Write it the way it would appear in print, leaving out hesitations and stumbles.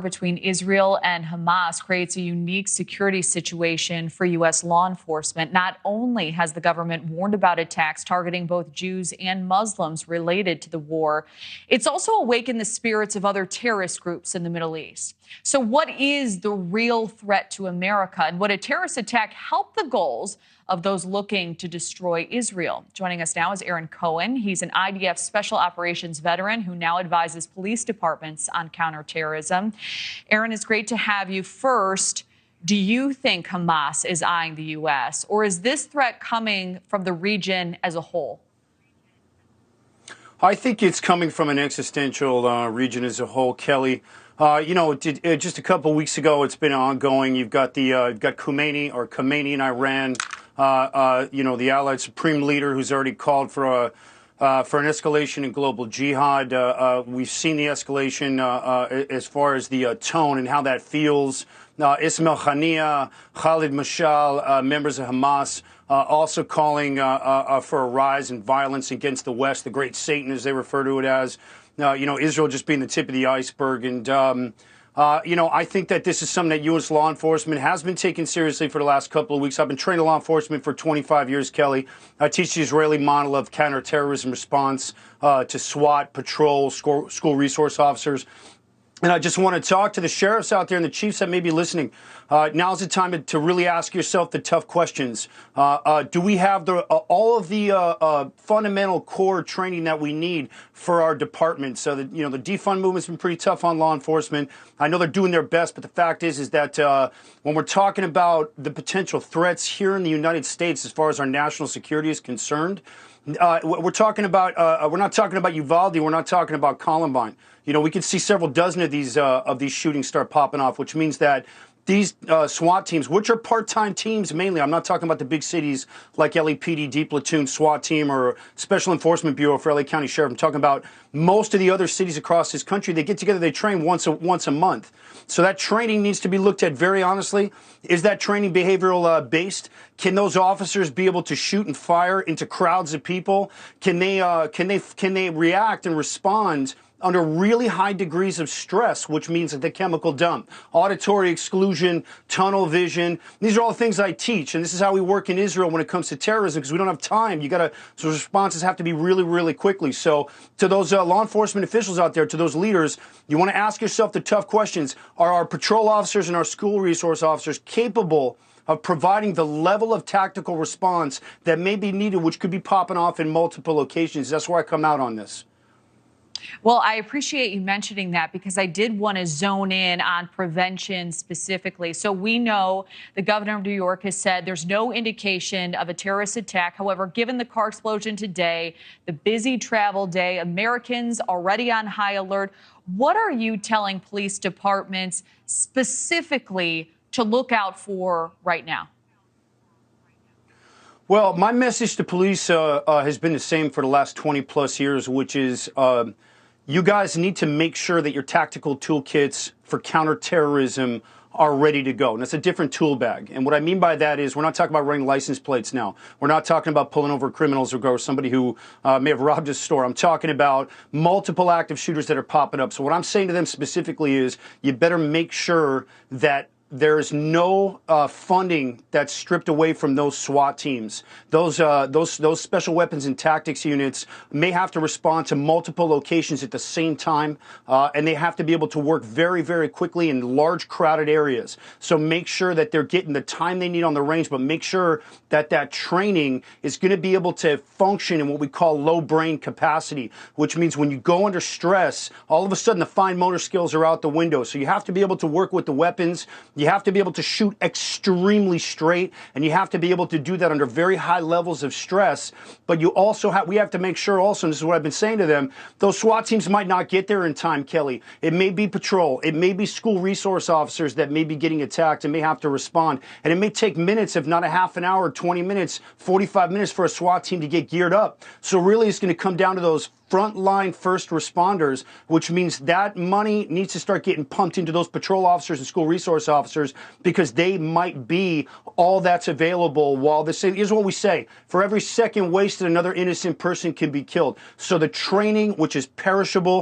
Between Israel and Hamas creates a unique security situation for U.S. law enforcement. Not only has the government warned about attacks targeting both Jews and Muslims related to the war, it's also awakened the spirits of other terrorist groups in the Middle East. So what is the real threat to America, and would a terrorist attack help the goals of those looking to destroy Israel? Joining us now is Cohen. He's an IDF special operations veteran who now advises police departments on counterterrorism. It's great to have you. First, do you think Hamas is eyeing the U.S., or is this threat coming from the region as a whole? I think it's coming from an existential region as a whole, Kelly. Just a couple of weeks ago, it's been ongoing. You've got Khomeini in Iran. The Allied Supreme Leader, who's already called for an escalation in global jihad. We've seen the escalation as far as the tone and how that feels. Ismail Haniyeh, Khalid Mashal, members of Hamas, also calling for a rise in violence against the West, the great Satan, as they refer to it as. Israel just being the tip of the iceberg. And, I think that this is something that U.S. law enforcement has been taking seriously for the last couple of weeks. I've been training law enforcement for 25 years, Kelly. I teach the Israeli model of counterterrorism response to SWAT, patrol, school resource officers. And I just want to talk to the sheriffs out there and the chiefs that may be listening. Now's the time to really ask yourself the tough questions. Do we have all of the fundamental core training that we need for our department? So that, the defund movement's been pretty tough on law enforcement. I know they're doing their best, but the fact is that when we're talking about the potential threats here in the United States as far as our national security is concerned, we're talking about we're not talking about Uvalde. We're not talking about Columbine. We could see several dozen of these shootings start popping off, which means that these SWAT teams, which are part-time teams mainly, I'm not talking about the big cities like LAPD, D Platoon, SWAT team, or Special Enforcement Bureau for LA County Sheriff. I'm talking about most of the other cities across this country. They get together, they train once a month. So that training needs to be looked at very honestly. Is that training behavioral based? Can those officers be able to shoot and fire into crowds of people? Can they react and respond under really high degrees of stress, which means that the chemical dump, auditory exclusion, tunnel vision? These are all things I teach, and this is how we work in Israel when it comes to terrorism, because we don't have time. So responses have to be really, really quickly. So to those law enforcement officials out there, to those leaders, you want to ask yourself the tough questions. Are our patrol officers and our school resource officers capable of providing the level of tactical response that may be needed, which could be popping off in multiple locations? That's where I come out on this. Well, I appreciate you mentioning that, because I did want to zone in on prevention specifically. So we know the governor of New York has said there's no indication of a terrorist attack. However, given the car explosion today, the busy travel day, Americans already on high alert, what are you telling police departments specifically to look out for right now? Well, my message to police has been the same for the last 20 plus years, which is you guys need to make sure that your tactical toolkits for counterterrorism are ready to go. And it's a different tool bag. And what I mean by that is we're not talking about running license plates now. We're not talking about pulling over criminals or somebody who may have robbed a store. I'm talking about multiple active shooters that are popping up. So what I'm saying to them specifically is you better make sure that there's no funding that's stripped away from those SWAT teams. Those special weapons and tactics units may have to respond to multiple locations at the same time, and they have to be able to work very, very quickly in large crowded areas. So make sure that they're getting the time they need on the range, but make sure that that training is going to be able to function in what we call low brain capacity, which means when you go under stress, all of a sudden the fine motor skills are out the window. So you have to be able to work with the weapons. You have to be able to shoot extremely straight, and you have to be able to do that under very high levels of stress. But we have to make sure also, and this is what I've been saying to them, those SWAT teams might not get there in time, Kelly. It may be patrol. It may be school resource officers that may be getting attacked and may have to respond. And it may take minutes, if not a half an hour, 20 minutes, 45 minutes for a SWAT team to get geared up. So really it's going to come down to those frontline first responders, which means that money needs to start getting pumped into those patrol officers and school resource officers, because they might be all that's available. While here's what we say: for every second wasted, another innocent person can be killed. So the training, which is perishable,